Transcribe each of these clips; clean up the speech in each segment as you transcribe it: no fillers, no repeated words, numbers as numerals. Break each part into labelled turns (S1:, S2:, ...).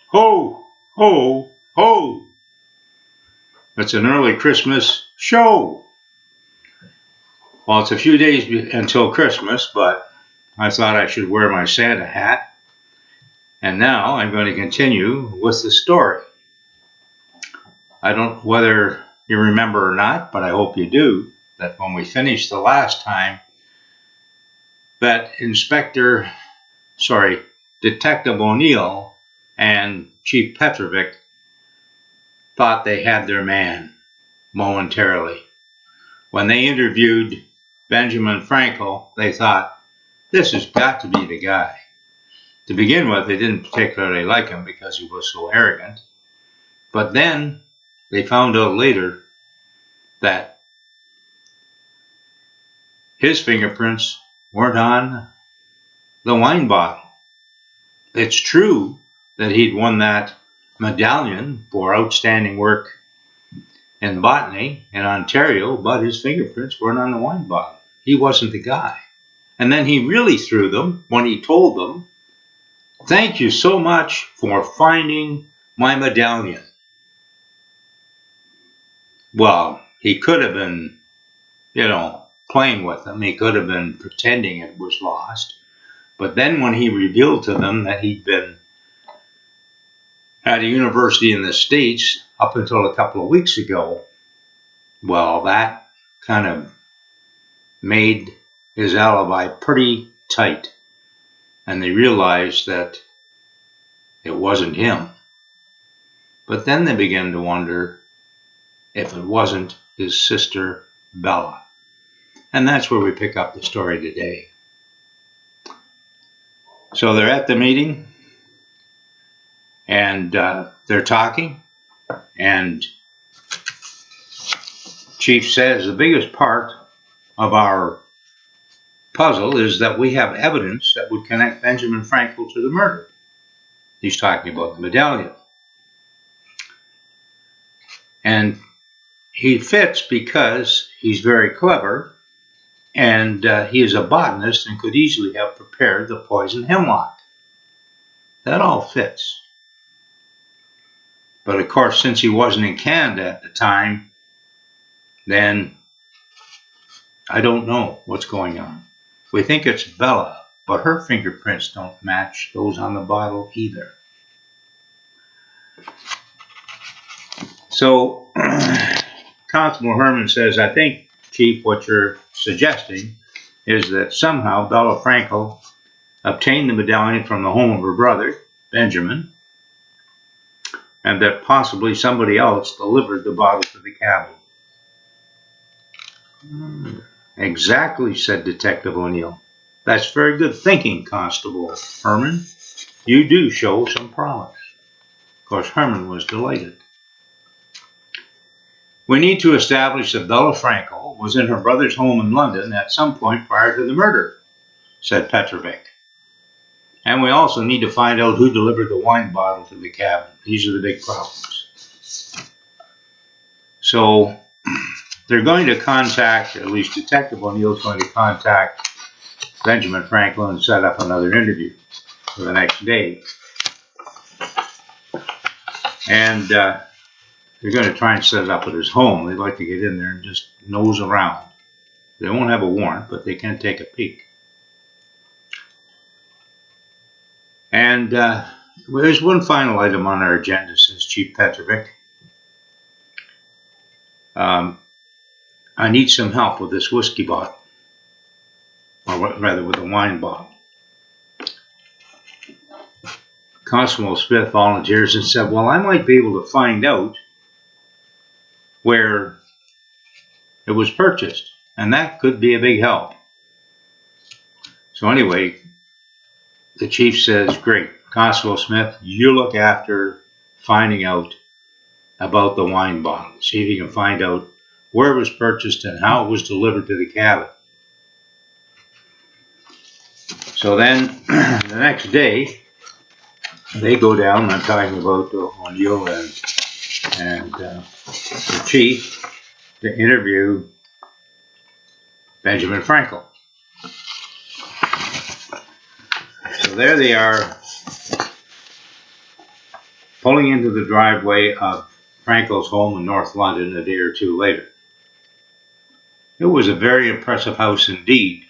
S1: Ho, ho, ho! It's an early Christmas show. Well, it's a few days until Christmas, but I thought I should wear my Santa hat. And now I'm going to continue with the story. I don't know whether you remember or not, but I hope you do, that when we finished the last time, that Detective O'Neill and Chief Petrovic thought they had their man momentarily. When they interviewed Benjamin Frankel, they thought, this has got to be the guy. To begin with, they didn't particularly like him because he was so arrogant. But then they found out later that his fingerprints weren't on the wine bottle. It's true that he'd won that medallion for outstanding work in botany in Ontario, but his fingerprints weren't on the wine bottle. He wasn't the guy. And then he really threw them when he told them, thank you so much for finding my medallion. Well, he could have been, playing with them. He could have been pretending it was lost. But then when he revealed to them that he'd been at a university in the States up until a couple of weeks ago, well, that kind of made his alibi pretty tight. And they realized that it wasn't him. But then they began to wonder if it wasn't his sister, Bella. And that's where we pick up the story today. So they're at the meeting, and they're talking, and Chief says the biggest part of our puzzle is that we have evidence that would connect Benjamin Frankel to the murder. He's talking about the medallion. And he fits because he's very clever, and he is a botanist and could easily have prepared the poison hemlock. That all fits. But of course, since he wasn't in Canada at the time, then I don't know what's going on. We think it's Bella, but her fingerprints don't match those on the bottle either. So Constable Herman says, I think, Chief, what you're suggesting is that somehow Bella Frankel obtained the medallion from the home of her brother, Benjamin, and that possibly somebody else delivered the bottle to the cabin. Exactly, said Detective O'Neill. That's very good thinking, Constable Herman. You do show some promise. Of course, Herman was delighted. We need to establish that Bella Frankel was in her brother's home in London at some point prior to the murder, said Petrovic. And we also need to find out who delivered the wine bottle to the cabin. These are the big problems. So they're going to contact, at least Detective O'Neill's going to contact Benjamin Frankel and set up another interview for the next day. And they're going to try and set it up at his home. They'd like to get in there and just nose around. They won't have a warrant, but they can take a peek. And there's one final item on our agenda, says Chief Petrovic. I need some help with this whiskey bottle, or rather with the wine bottle. Constable Smith volunteers and said, well, I might be able to find out where it was purchased, and that could be a big help. So anyway, the chief says, great, Constable Smith, you look after finding out about the wine bottle. See if you can find out where it was purchased and how it was delivered to the cabin. So then, the next day, they go down, I'm talking about O'Neill and the chief, to interview Benjamin Frankel. So there they are pulling into the driveway of Frankels' home in North London a day or two later. It was a very impressive house indeed.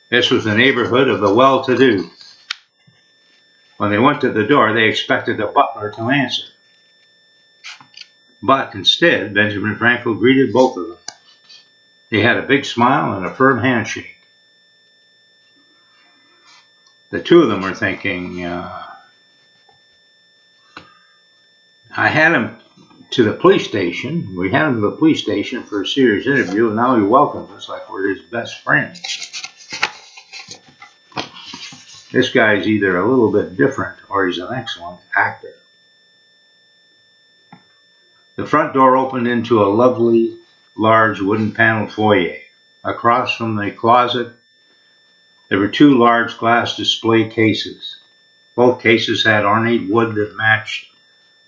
S1: This was the neighborhood of the well-to-do. When they went to the door, they expected the butler to answer. But instead, Benjamin Frankel greeted both of them. He had a big smile and a firm handshake. The two of them were thinking, I had him to the police station. We had him to the police station for a serious interview, and now he welcomes us like we're his best friends. This guy's either a little bit different or he's an excellent actor. The front door opened into a lovely, large wooden paneled foyer. Across from the closet, there were two large glass display cases. Both cases had ornate wood that matched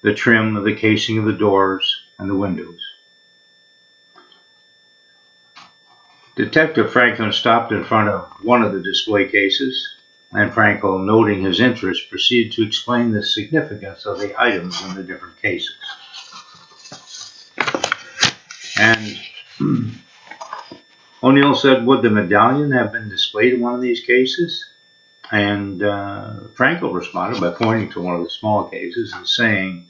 S1: the trim of the casing of the doors and the windows. Detective Franklin stopped in front of one of the display cases, and Frankel, noting his interest, proceeded to explain the significance of the items in the different cases. And O'Neill said, would the medallion have been displayed in one of these cases? And Frankel responded by pointing to one of the small cases and saying,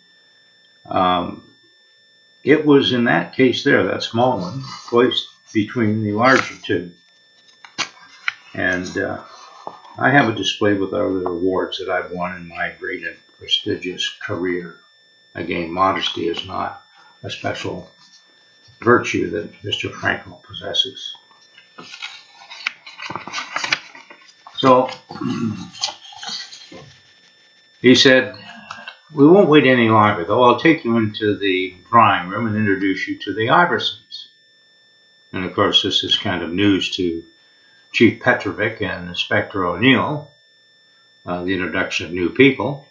S1: it was in that case there, that small one, placed between the larger two. And I have a display with other awards that I've won in my great and prestigious career. Again, modesty is not a special virtue that Mr. Frankel possesses. So he said, we won't wait any longer, though. I'll take you into the drawing room and introduce you to the Iversons. And of course, this is kind of news to Chief Petrovic and Inspector O'Neill, the introduction of new people.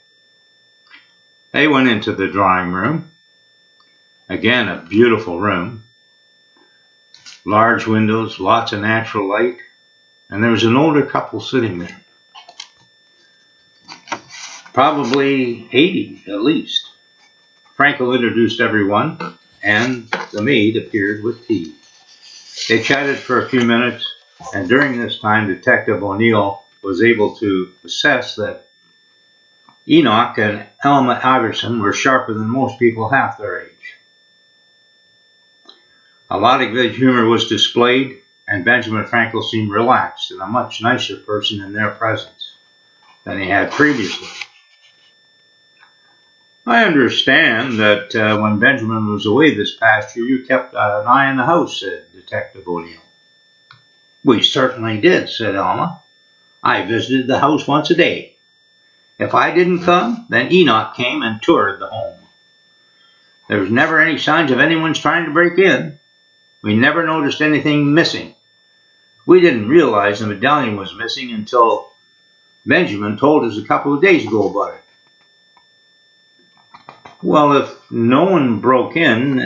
S1: They went into the drawing room. Again, a beautiful room. Large windows, lots of natural light, and there was an older couple sitting there. Probably 80 at least. Frankel introduced everyone, and the maid appeared with tea. They chatted for a few minutes, and during this time, Detective O'Neill was able to assess that Enoch and Alma Iverson were sharper than most people half their age. A lot of good humor was displayed, and Benjamin Frankel seemed relaxed and a much nicer person in their presence than he had previously. I understand that when Benjamin was away this past year, you kept an eye on the house, said Detective O'Neill. We certainly did, said Alma. I visited the house once a day. If I didn't come, then Enoch came and toured the home. There was never any signs of anyone's trying to break in. We never noticed anything missing. We didn't realize the medallion was missing until Benjamin told us a couple of days ago about it. Well, if no one broke in,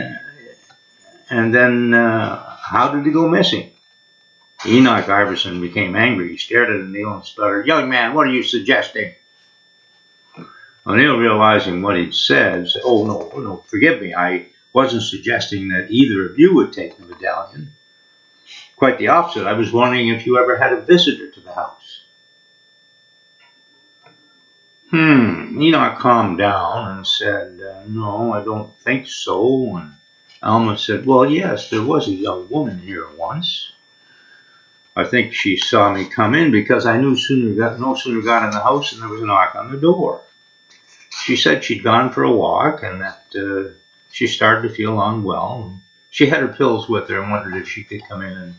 S1: and then how did it go missing? Enoch Iverson became angry. He stared at O'Neill and stuttered, Young man, what are you suggesting? O'Neill, realizing what he'd said, oh, no, forgive me. I wasn't suggesting that either of you would take the medallion. Quite the opposite. I was wondering if you ever had a visitor to the house. Enoch calmed down and said, no, I don't think so. And Alma said, well, yes, there was a young woman here once. I think she saw me come in because I no sooner got in the house and there was a knock on the door. She said she'd gone for a walk and that she started to feel unwell. She had her pills with her and wondered if she could come in and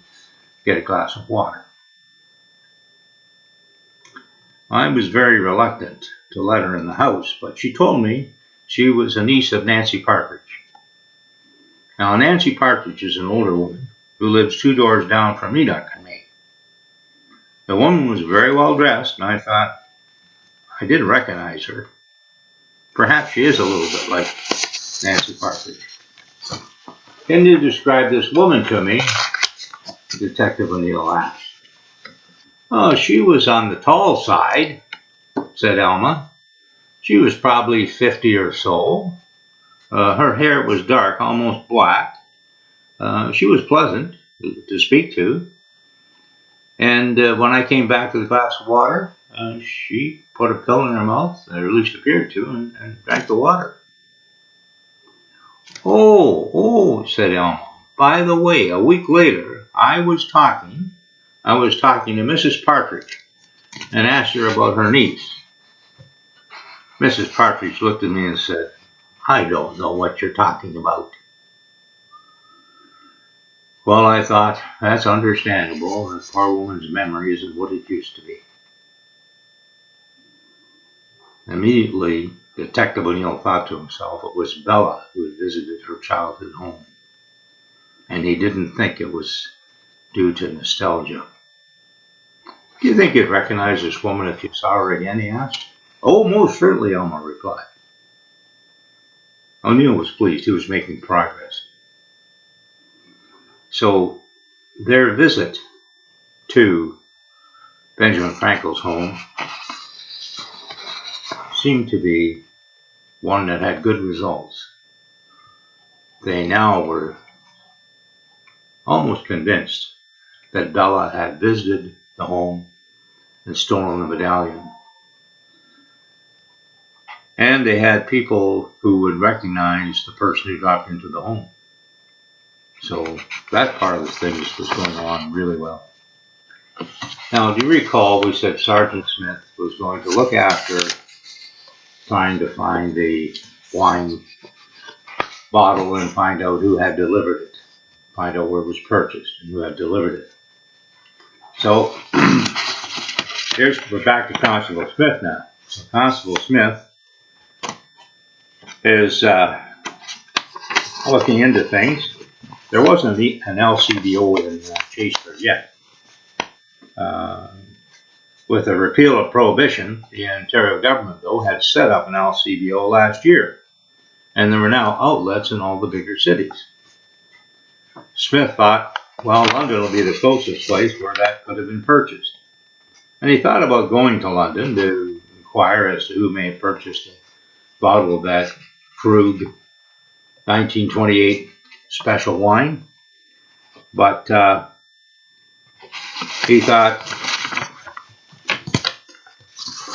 S1: get a glass of water. I was very reluctant to let her in the house, but she told me she was a niece of Nancy Partridge. Now, Nancy Partridge is an older woman who lives 2 doors down from Enoch and me. The woman was very well dressed, and I thought I did recognize her. Perhaps she is a little bit like Nancy Partridge. Can you describe this woman to me? Detective O'Neill asked. Oh, she was on the tall side, said Alma. She was probably 50 or so. Her hair was dark, almost black. She was pleasant to speak to. And when I came back with a glass of water, she put a pill in her mouth, or at least appeared to, and drank the water. Oh, said Elma. By the way, a week later, I was talking to Mrs. Partridge and asked her about her niece. Mrs. Partridge looked at me and said, I don't know what you're talking about. Well, I thought, that's understandable. The poor woman's memory isn't what it used to be. Immediately, Detective O'Neill thought to himself it was Bella who had visited her childhood home, and he didn't think it was due to nostalgia. Do you think you'd recognize this woman if you saw her again, he asked. Oh, most certainly, Elma replied. O'Neill was pleased. He was making progress. So their visit to Benjamin Frankel's home seemed to be one that had good results. They now were almost convinced that Bella had visited the home and stolen the medallion. And they had people who would recognize the person who dropped into the home. So that part of the things was going on really well. Now, do you recall we said Sergeant Smith was going to look after trying to find the wine bottle and find out who had delivered it, find out where it was purchased and who had delivered it. So we're back to Constable Smith now. So Constable Smith is looking into things. There wasn't an LCBO in Chaseburg yet. With the repeal of Prohibition, the Ontario government, though, had set up an LCBO last year, and there were now outlets in all the bigger cities. Smith thought, well, London will be the closest place where that could have been purchased. And he thought about going to London to inquire as to who may have purchased a bottle of that Krug 1928 special wine. But he thought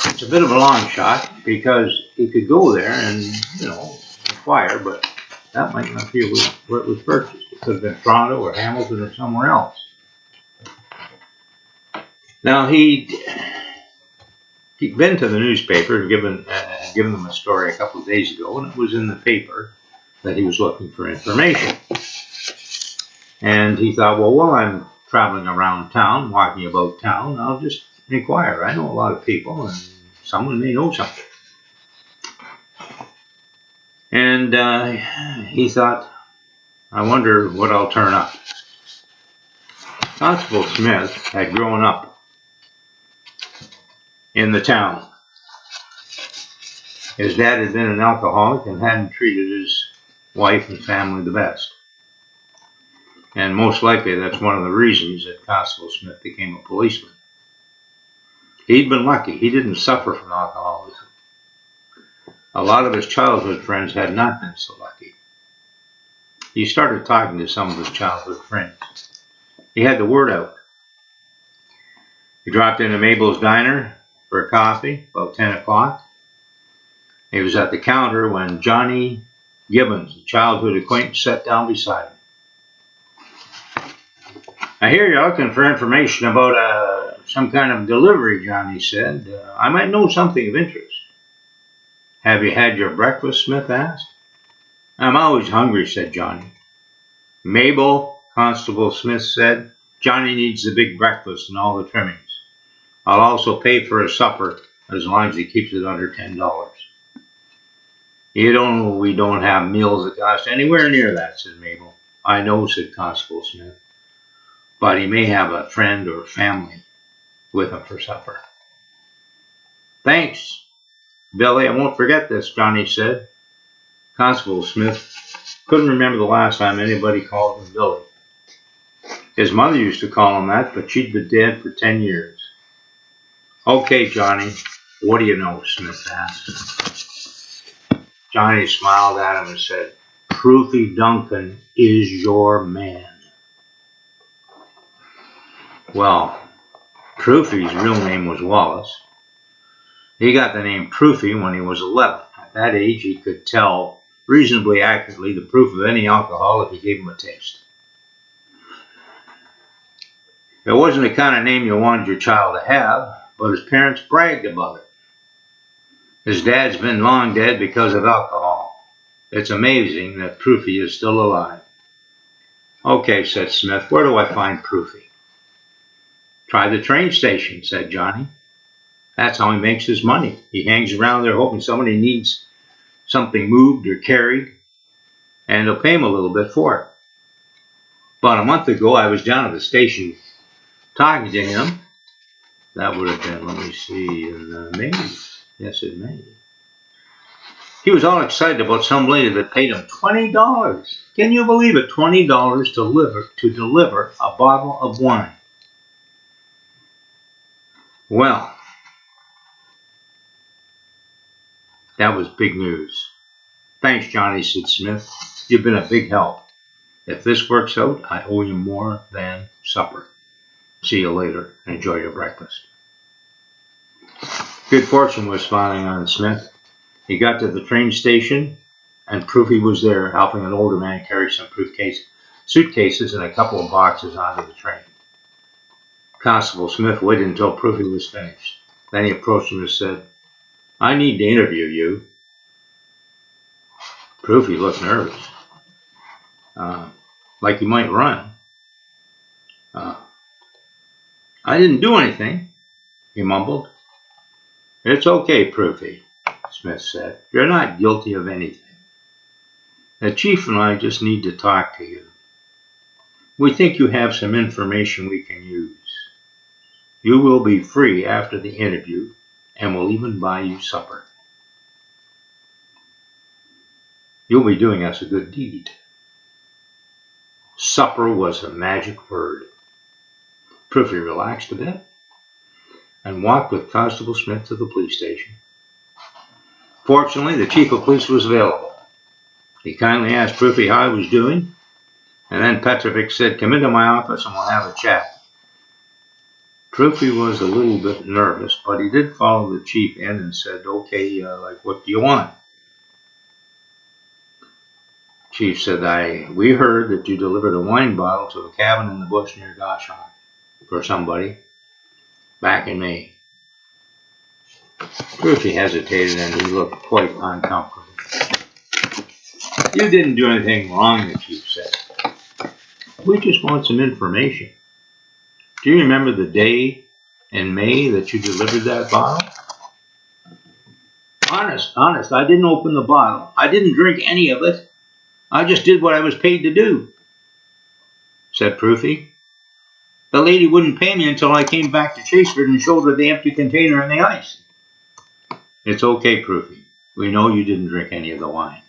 S1: it's a bit of a long shot because he could go there and, inquire, but that might not be where it was purchased. It could have been Toronto or Hamilton or somewhere else. Now, he'd been to the newspaper and given them a story a couple of days ago, and it was in the paper that he was looking for information. And he thought, well, while I'm traveling around town, walking about town, I'll just inquire. I know a lot of people, and someone may know something. And he thought, I wonder what I'll turn up. Constable Smith had grown up in the town. His dad had been an alcoholic and hadn't treated his wife and family the best. And most likely that's one of the reasons that Constable Smith became a policeman. He'd been lucky. He didn't suffer from alcoholism. A lot of his childhood friends had not been so lucky. He started talking to some of his childhood friends. He had the word out. He dropped into Mabel's diner for a coffee about 10 o'clock. He was at the counter when Johnny Gibbons, a childhood acquaintance, sat down beside him. I hear you're looking for information about some kind of delivery, Johnny said. I might know something of interest. Have you had your breakfast? Smith asked. I'm always hungry, said Johnny. Mabel, Constable Smith said, Johnny needs the big breakfast and all the trimmings. I'll also pay for his supper as long as he keeps it under $10. You don't know we don't have meals that cost anywhere near that, said Mabel. I know, said Constable Smith. But he may have a friend or family with him for supper. Thanks, Billy. I won't forget this, Johnny said. Constable Smith couldn't remember the last time anybody called him Billy. His mother used to call him that, but she'd been dead for 10 years. Okay, Johnny, What do you know? Smith asked. Johnny smiled at him and said, Proofie Duncan is your man. Well, Proofie's real name was Wallace. He got the name Proofie when he was 11. At that age, he could tell reasonably accurately the proof of any alcohol if you gave him a taste. It wasn't the kind of name you wanted your child to have, but his parents bragged about it. His dad's been long dead because of alcohol. It's amazing that Proofie is still alive. Okay, said Smith, where do I find Proofie? Try the train station, said Johnny. That's how he makes his money. He hangs around there hoping somebody needs something moved or carried, and they'll pay him a little bit for it. About a month ago, I was down at the station talking to him. That would have been, let me see, in May. Yes, in May. He was all excited about some lady that paid him $20. Can you believe it? $20 to deliver a bottle of wine. Well, that was big news. Thanks, Johnny, said Smith. You've been a big help. If this works out, I owe you more than supper. See you later. Enjoy your breakfast. Good fortune was smiling on Smith. He got to the train station, and Proofie was there, helping an older man carry some suitcases and a couple of boxes onto the train. Constable Smith waited until Proofie was finished. Then he approached him and said, I need to interview you. Proofie looked nervous, like he might run. I didn't do anything, he mumbled. It's okay, Proofie, Smith said. You're not guilty of anything. The chief and I just need to talk to you. We think you have some information we can use. You will be free after the interview, and we'll even buy you supper. You'll be doing us a good deed. Supper was a magic word. Proofie relaxed a bit and walked with Constable Smith to the police station. Fortunately, the chief of police was available. He kindly asked Proofie how he was doing, and then Petrovic said, come into my office and we'll have a chat. Proofie was a little bit nervous, but he did follow the chief in and said, okay, what do you want? Chief said, we heard that you delivered a wine bottle to a cabin in the bush near Goshawk for somebody back in May. Proofie hesitated and he looked quite uncomfortable. You didn't do anything wrong, the chief said. We just want some information. Do you remember the day in May that you delivered that bottle? Honest, I didn't open the bottle. I didn't drink any of it. I just did what I was paid to do, said Proofie. The lady wouldn't pay me until I came back to Chaseford and showed her the empty container and the ice. It's okay, Proofie. We know you didn't drink any of the wine.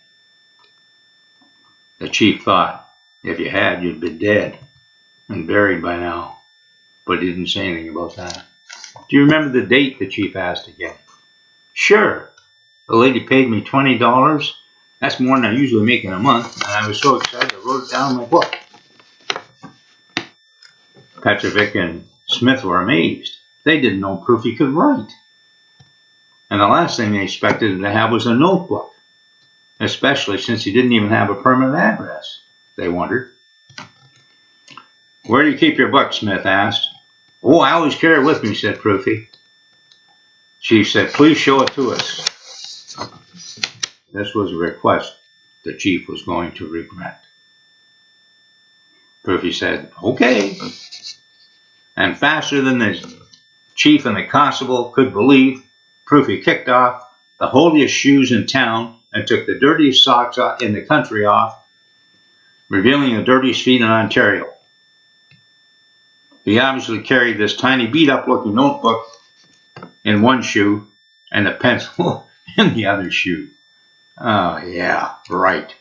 S1: The chief thought, if you had, you'd be dead and buried by now, but he didn't say anything about that. Do you remember the date? The chief asked again. Sure. The lady paid me $20. That's more than I usually make in a month, and I was so excited I wrote it down in my book. Petrovic and Smith were amazed. They didn't know Proofie could write. And the last thing they expected him to have was a notebook, especially since he didn't even have a permanent address, they wondered. Where do you keep your book? Smith asked. Oh, I always carry it with me, said Proofie. Chief said, please show it to us. This was a request the chief was going to regret. Proofie said, okay. And faster than the chief and the constable could believe, Proofie kicked off the holiest shoes in town and took the dirtiest socks in the country off, revealing the dirtiest feet in Ontario. He obviously carried this tiny beat-up-looking notebook in one shoe and a pencil in the other shoe. Oh, yeah, right.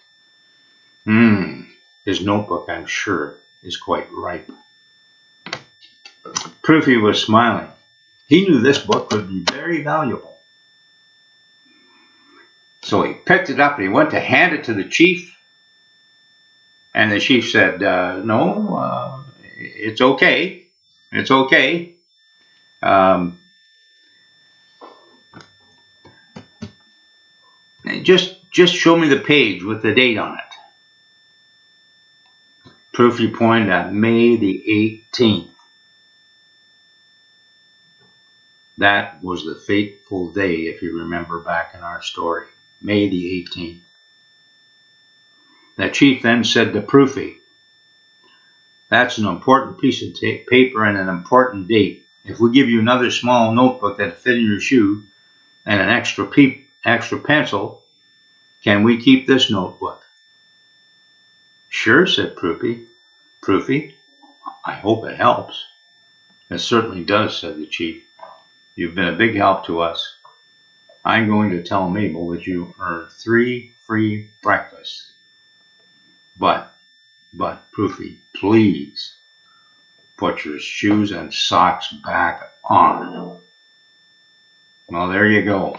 S1: His notebook, I'm sure, is quite ripe. Proofie was smiling. He knew this book would be very valuable. So he picked it up and he went to hand it to the chief. And the chief said, no, it's okay. It's okay. Just show me the page with the date on it. Proofie pointed at May the 18th. That was the fateful day, if you remember back in our story. May the 18th. The chief then said to Proofie, that's an important piece of paper and an important date. If we give you another small notebook that fit in your shoe and an extra pencil, can we keep this notebook? Sure, said Proofie, I hope it helps. It certainly does, said the chief. You've been a big help to us. I'm going to tell Mabel that you earned 3 free breakfasts. But, Proofie, please put your shoes and socks back on. Well, there you go.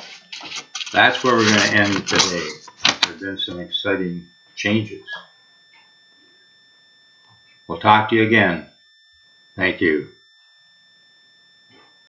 S1: That's where we're going to end today. There have been some exciting changes. We'll talk to you again. Thank you.